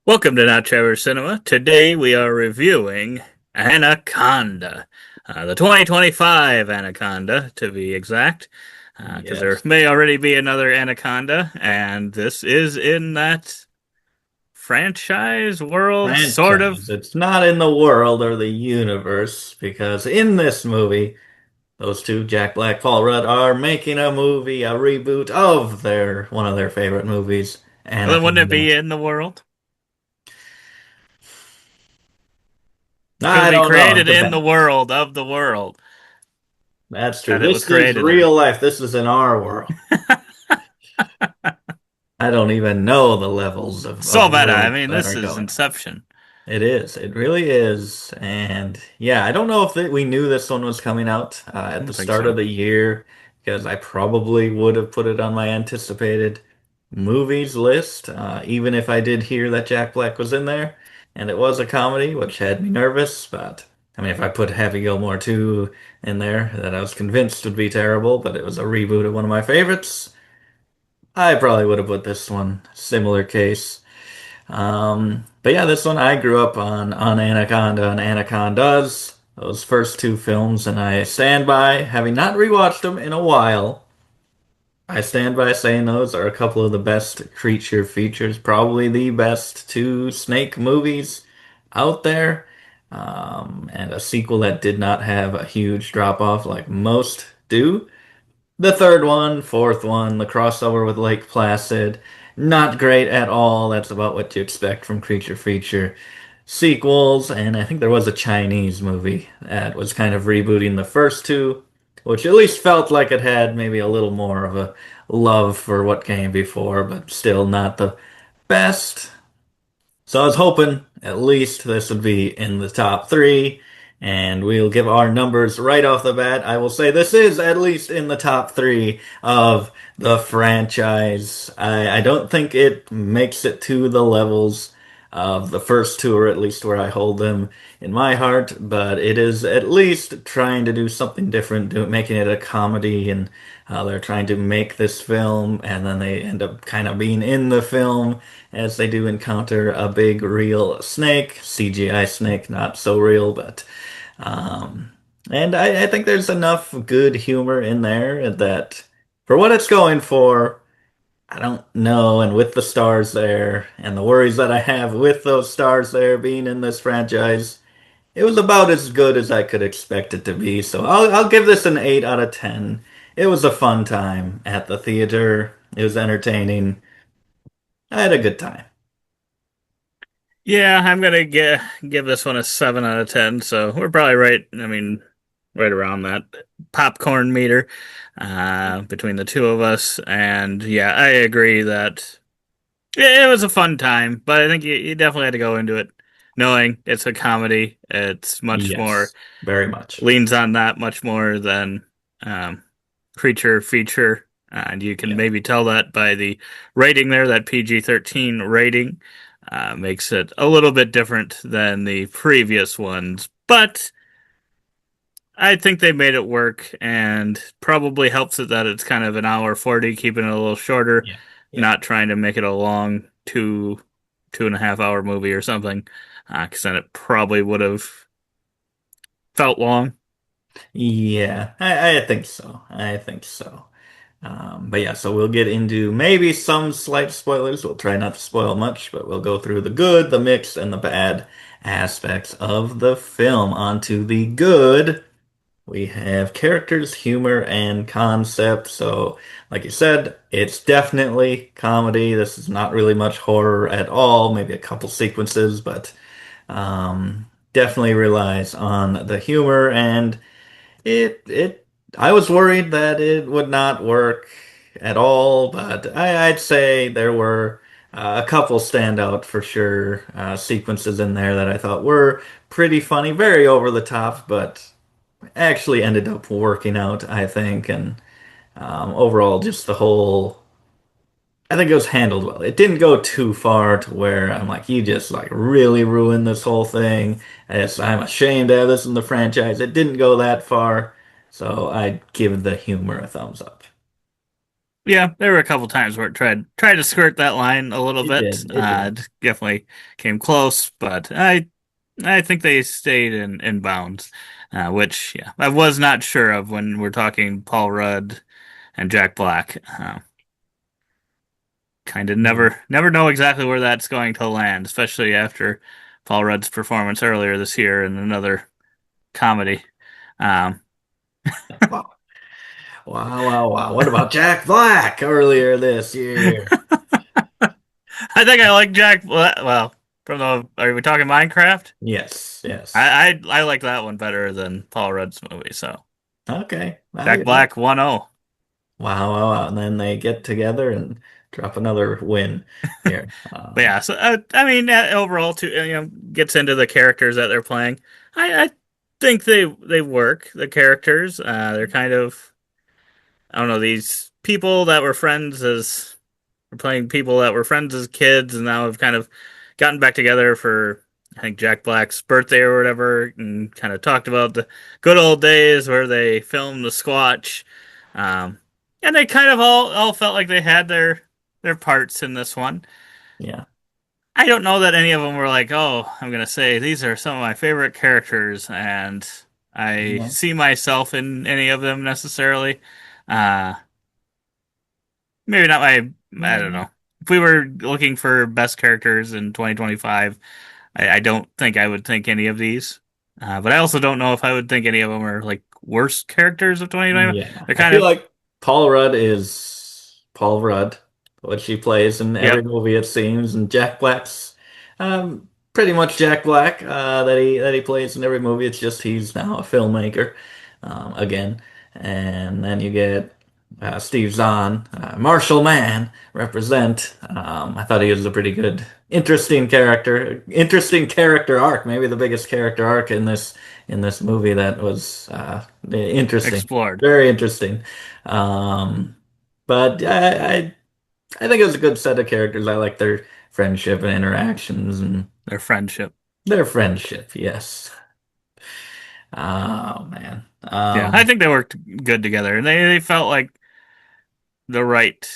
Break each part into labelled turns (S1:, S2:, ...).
S1: Welcome to Not Trevor Cinema. Today we are reviewing Anaconda, the 2025 Anaconda to be exact, because there
S2: Yes.
S1: may already be another Anaconda, and this is in that franchise world, sort of.
S2: Franchise. It's not in the world or the universe because in this movie, those two, Jack Black, Paul Rudd, are making a movie, a reboot of their one of their favorite movies,
S1: Well, then wouldn't it
S2: Anaconda.
S1: be in the world? Because it'd
S2: I
S1: be
S2: don't know. It
S1: created in the
S2: depends.
S1: world of the world
S2: That's true.
S1: that it was
S2: This is
S1: created in.
S2: real life. This is in our world. I don't even know the levels of
S1: So meta. I
S2: worlds
S1: mean,
S2: that
S1: this
S2: are
S1: is
S2: going on.
S1: Inception.
S2: It is. It really is. And yeah, I don't know if we knew this one was coming out
S1: I
S2: at the
S1: don't think
S2: start
S1: so.
S2: of the year because I probably would have put it on my anticipated movies list, even if I did hear that Jack Black was in there. And it was a comedy, which had me nervous. But I mean, if I put Happy Gilmore 2 in there, that I was convinced would be terrible, but it was a reboot of one of my favorites, I probably would have put this one. Similar case. But yeah, this one I grew up on Anaconda and Anacondas, those first two films, and I stand by, having not rewatched them in a while, I stand by saying those are a couple of the best creature features, probably the best two snake movies out there. And a sequel that did not have a huge drop off like most do. The third one, fourth one, the crossover with Lake Placid, not great at all. That's about what you expect from creature feature sequels. And I think there was a Chinese movie that was kind of rebooting the first two, which at least felt like it had maybe a little more of a love for what came before, but still not the best. So I was hoping at least this would be in the top three, and we'll give our numbers right off the bat. I will say this is at least in the top three of the franchise. I don't think it makes it to the levels of the first two, or at least where I hold them in my heart, but it is at least trying to do something different, making it a comedy, and they're trying to make this film, and then they end up kind of being in the film as they do encounter a big real snake, CGI snake, not so real, but um, and I think there's enough good humor in there that for what it's going for, I don't know. And with the stars there and the worries that I have with those stars there being in this franchise, it was about as good as I could expect it to be. So I'll give this an 8 out of 10. It was a fun time at the theater. It was entertaining. I had a good time.
S1: Yeah, I'm gonna give this one a 7 out of 10. So we're probably right. I mean, right around that popcorn meter between the two of us. And yeah, I agree that it was a fun time, but I think you definitely had to go into it knowing it's a comedy. It's much more
S2: Yes, very much.
S1: leans on that much more than um, creature feature. And you can
S2: Yeah.
S1: maybe tell that by the rating there, that PG-13 rating makes it a little bit different than the previous ones. But I think they made it work and probably helps it that it's kind of an hour 40, keeping it a little shorter,
S2: Yeah. Yeah.
S1: not trying to make it a long 2.5 hour movie or something, because then it probably would have felt long.
S2: Yeah, I think so. I think so. But yeah, so we'll get into maybe some slight spoilers. We'll try not to spoil much, but we'll go through the good, the mixed, and the bad aspects of the film. Onto the good. We have characters, humor, and concept. So, like you said, it's definitely comedy. This is not really much horror at all. Maybe a couple sequences, but definitely relies on the humor and it I was worried that it would not work at all, but I'd say there were a couple standout for sure sequences in there that I thought were pretty funny, very over the top, but actually ended up working out, I think, and overall just the whole I think it was handled well. It didn't go too far to where I'm like, you just like really ruined this whole thing. I'm ashamed to have this in the franchise. It didn't go that far, so I'd give the humor a thumbs up.
S1: Yeah, there were a couple times where it tried to skirt that line a little
S2: It
S1: bit.
S2: did. It did.
S1: It definitely came close, but I think they stayed in bounds. Which yeah, I was not sure of when we're talking Paul Rudd and Jack Black. Kind of
S2: Yeah.
S1: never know exactly where that's going to land, especially after Paul Rudd's performance earlier this year in another comedy. Um,
S2: Wow. Wow, wow, wow. What about Jack Black earlier this year?
S1: I think I like Jack. Well, from the are we talking Minecraft?
S2: Yes, yes.
S1: I like that one better than Paul Rudd's movie. So
S2: Okay.
S1: Jack Black 1-0.
S2: Wow, wow, wow. And then they get together and drop another win here.
S1: But yeah, so I mean, overall, too, gets into the characters that they're playing. I think they work the characters. They're kind of I don't know these people that were friends as we're playing people that were friends as kids and now have kind of gotten back together for I think Jack Black's birthday or whatever and kind of talked about the good old days where they filmed the Squatch. Um, and they kind of all felt like they had their parts in this one.
S2: Yeah.
S1: I don't know that any of them were like, "Oh, I'm gonna say these are some of my favorite characters and I
S2: Yeah.
S1: see myself in any of them necessarily." Uh, Maybe not I don't
S2: Yeah.
S1: know. If we were looking for best characters in 2025, I don't think I would think any of these. But I also don't know if I would think any of them are like worst characters of 2025.
S2: Yeah.
S1: They're
S2: I
S1: kind
S2: feel
S1: of,
S2: like Paul Rudd is Paul Rudd, what she plays in every
S1: yep,
S2: movie it seems, and Jack Black's pretty much Jack Black that he plays in every movie. It's just he's now a filmmaker again. And then you get Steve Zahn, Marshall Mann, represent. I thought he was a pretty good, interesting character arc. Maybe the biggest character arc in this movie that was interesting,
S1: explored
S2: very interesting. Um, but I think it was a good set of characters. I like their friendship and interactions and
S1: their friendship.
S2: their friendship. Yes. Oh man.
S1: Yeah, I think they worked good together, and they felt like the right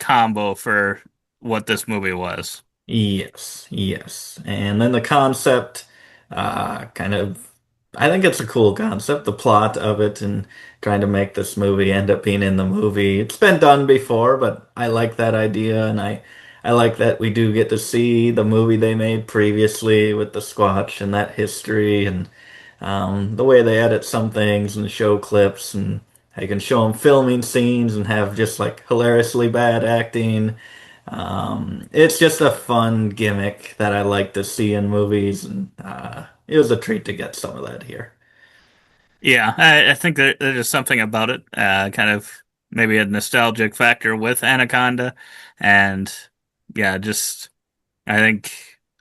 S1: combo for what this movie was.
S2: Yes, yes. And then the concept, kind of, I think it's a cool concept, the plot of it, and trying to make this movie end up being in the movie. It's been done before, but I like that idea, and I like that we do get to see the movie they made previously with the Squatch and that history, and the way they edit some things and show clips, and I can show them filming scenes and have just like hilariously bad acting. It's just a fun gimmick that I like to see in movies, and it was a treat to get some of that here.
S1: Yeah, I think there's just something about it, kind of maybe a nostalgic factor with Anaconda, and yeah, just I think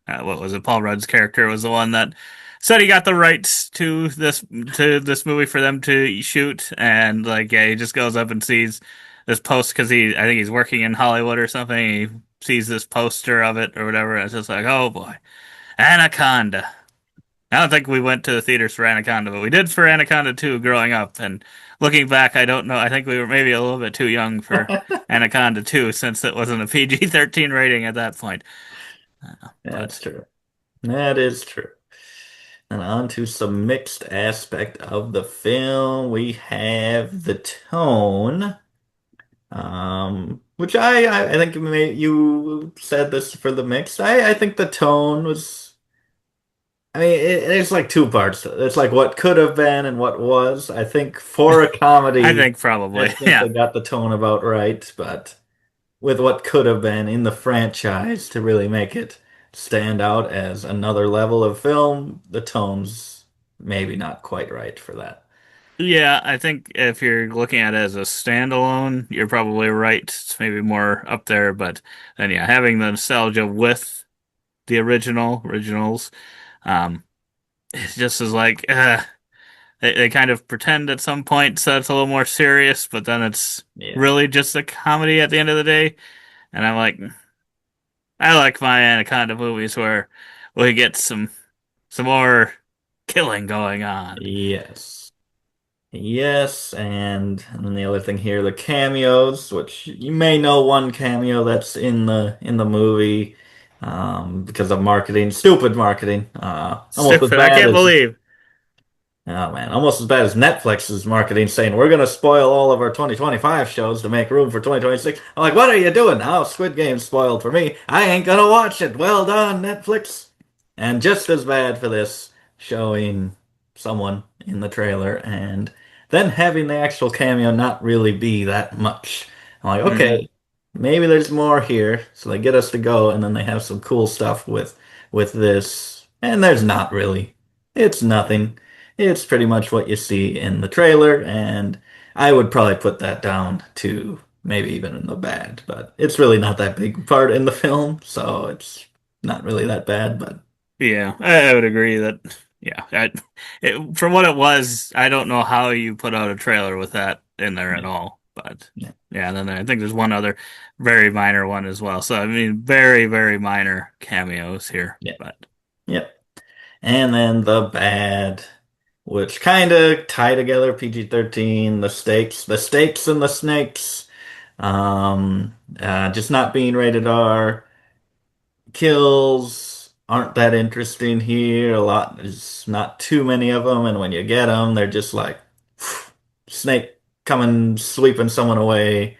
S1: what was it? Paul Rudd's character was the one that said he got the rights to this movie for them to shoot, and like yeah, he just goes up and sees this post because I think he's working in Hollywood or something. He sees this poster of it or whatever, and it's just like, oh boy, Anaconda. I don't think we went to the theaters for Anaconda, but we did for Anaconda 2 growing up. And looking back, I don't know. I think we were maybe a little bit too young for Anaconda 2 since it wasn't a PG-13 rating at that point.
S2: That's
S1: But
S2: true. That is true. And on to some mixed aspect of the film. We have the tone, which I think you said this for the mixed. I think the tone was. I mean, it's like two parts. It's like what could have been and what was. I think for a
S1: I
S2: comedy,
S1: think
S2: I
S1: probably,
S2: think
S1: yeah.
S2: they got the tone about right, but with what could have been in the franchise to really make it stand out as another level of film, the tone's maybe not quite right for that.
S1: Yeah, I think if you're looking at it as a standalone, you're probably right. It's maybe more up there, but then yeah, having the nostalgia with the originals, um, it just is like, they kind of pretend at some points that it's a little more serious, but then it's
S2: Yeah.
S1: really just a comedy at the end of the day. And I'm like, I like my Anaconda movies where we get some more killing going on.
S2: Yes. Yes, and then the other thing here, the cameos, which you may know one cameo that's in the movie, because of marketing, stupid marketing, almost as
S1: Stupid. I
S2: bad
S1: can't
S2: as
S1: believe.
S2: oh man, almost as bad as Netflix's marketing saying we're gonna spoil all of our 2025 shows to make room for 2026. I'm like, what are you doing? Oh, Squid Game spoiled for me. I ain't gonna watch it. Well done, Netflix. And just as bad for this, showing someone in the trailer and then having the actual cameo not really be that much. I'm like,
S1: Hmm.
S2: okay, maybe there's more here. So they get us to go, and then they have some cool stuff with this. And there's not really. It's nothing. It's pretty much what you see in the trailer, and I would probably put that down to maybe even in the bad, but it's really not that big part in the film, so it's not really that bad, but
S1: Yeah, I would agree that. Yeah, from what it was, I don't know how you put out a trailer with that in there at
S2: yeah,
S1: all. But
S2: yeah,
S1: yeah, and then I think there's one other very minor one as well. So I mean, very, very minor cameos here.
S2: yeah,
S1: But
S2: yeah. And then the bad, which kind of tie together PG-13, the stakes and the snakes, just not being rated R. Kills aren't that interesting here. A lot, there's not too many of them, and when you get them, they're just like snake coming, sweeping someone away.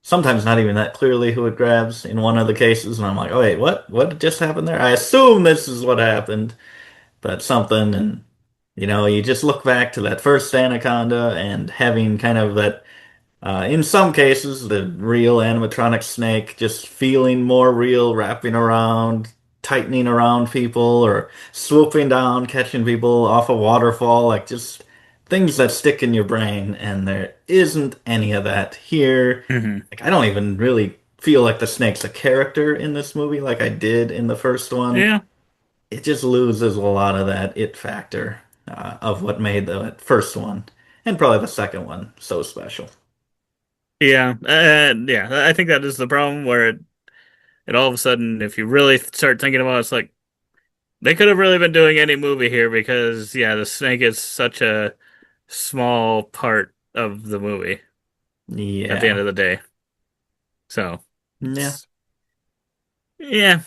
S2: Sometimes not even that clearly who it grabs in one of the cases, and I'm like, oh wait, what? What just happened there? I assume this is what happened, but something, and you just look back to that first Anaconda and having kind of that in some cases, the real animatronic snake just feeling more real, wrapping around, tightening around people, or swooping down, catching people off a waterfall, like just things that stick in your brain. And there isn't any of that here.
S1: mhm.
S2: Like, I don't even really feel like the snake's a character in this movie like I did in the first one.
S1: Yeah,
S2: It just loses a lot of that it factor of what made the first one, and probably the second one, so special.
S1: yeah, yeah. I think that is the problem where it all of a sudden, if you really start thinking about it, it's like they could have really been doing any movie here because yeah, the snake is such a small part of the movie at the end
S2: Yeah.
S1: of the day. So
S2: Yeah.
S1: it's yeah,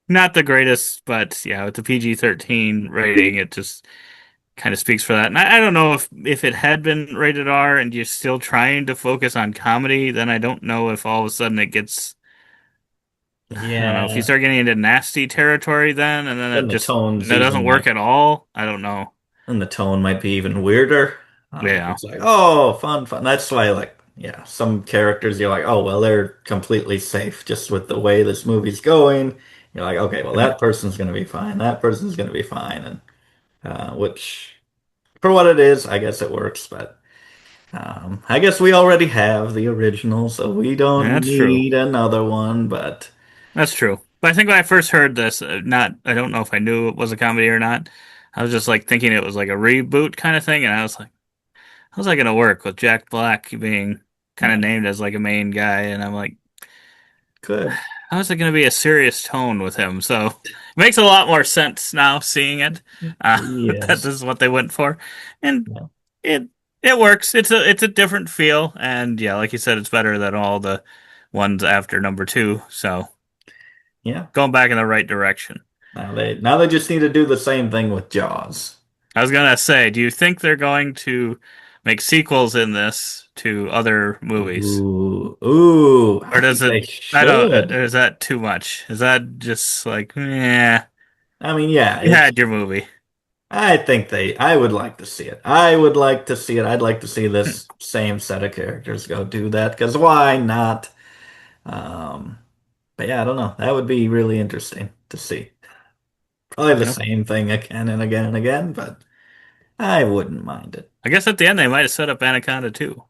S1: not the greatest, but yeah, with the PG-13 rating, it just kind of speaks for that. And I don't know if it had been rated R and you're still trying to focus on comedy, then I don't know if all of a sudden it gets I don't know if you
S2: Yeah.
S1: start getting into nasty territory then, and then
S2: Then
S1: it
S2: the
S1: just
S2: tones
S1: that doesn't
S2: even
S1: work
S2: might,
S1: at all. I don't know.
S2: and the tone might be even weirder.
S1: Yeah.
S2: It's like, oh, fun, fun. That's why, like, yeah, some characters you're like, oh, well, they're completely safe just with the way this movie's going. You're like, okay, well, that person's gonna be fine. That person's gonna be fine, and which, for what it is, I guess it works. But I guess we already have the original, so we don't
S1: That's true.
S2: need another one. But
S1: That's true. But I think when I first heard this, not I don't know if I knew it was a comedy or not. I was just like thinking it was like a reboot kind of thing, and I was like, how's that gonna work with Jack Black being kind of
S2: yeah,
S1: named as like a main guy? And I'm like,
S2: good.
S1: how's it gonna be a serious tone with him? So it makes a lot more sense now seeing it. That
S2: Yes.
S1: this is what they went for, and
S2: Yeah.
S1: it it works. It's a different feel, and yeah, like you said, it's better than all the ones after number two. So
S2: Yeah.
S1: going back in the right direction.
S2: Now they just need to do the same thing with Jaws.
S1: I was gonna say, do you think they're going to make sequels in this to other movies?
S2: I
S1: Or does
S2: think
S1: it,
S2: they
S1: I don't,
S2: should.
S1: is that too much? Is that just like, yeah,
S2: I mean, yeah,
S1: you had your movie.
S2: I would like to see it. I would like to see it. I'd like to see this same set of characters go do that, because why not? Um, but yeah, I don't know. That would be really interesting to see. Probably the
S1: Yeah.
S2: same thing again and again and again, but I wouldn't mind it.
S1: I guess at the end they might have set up Anaconda too.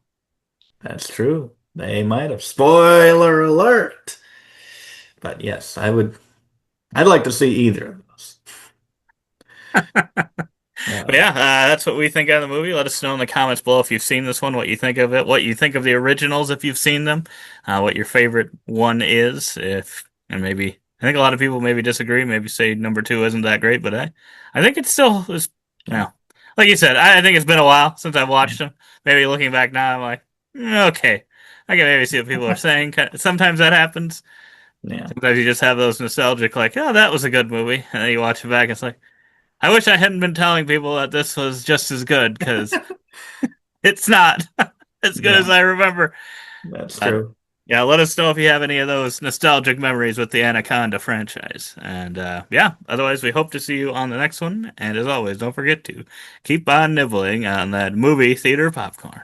S2: That's true. They might have. Spoiler alert! But yes, I'd like to see either of those.
S1: But
S2: Uh,
S1: yeah, that's what we think of the movie. Let us know in the comments below if you've seen this one, what you think of it, what you think of the originals if you've seen them, what your favorite one is. If and maybe I think a lot of people maybe disagree, maybe say number two isn't that great, but I think it still is.
S2: yeah.
S1: Yeah, like you said, I think it's been a while since I've watched them. Maybe looking back now, I'm like, okay, I can maybe see what people are saying. Sometimes that happens.
S2: Yeah.
S1: Sometimes you just have those nostalgic, like, oh, that was a good movie, and then you watch it back, it's like, I wish I hadn't been telling people that this was just as good because it's not as good as
S2: Yeah,
S1: I remember.
S2: that's
S1: But
S2: true.
S1: yeah, let us know if you have any of those nostalgic memories with the Anaconda franchise. And yeah, otherwise, we hope to see you on the next one. And as always, don't forget to keep on nibbling on that movie theater popcorn.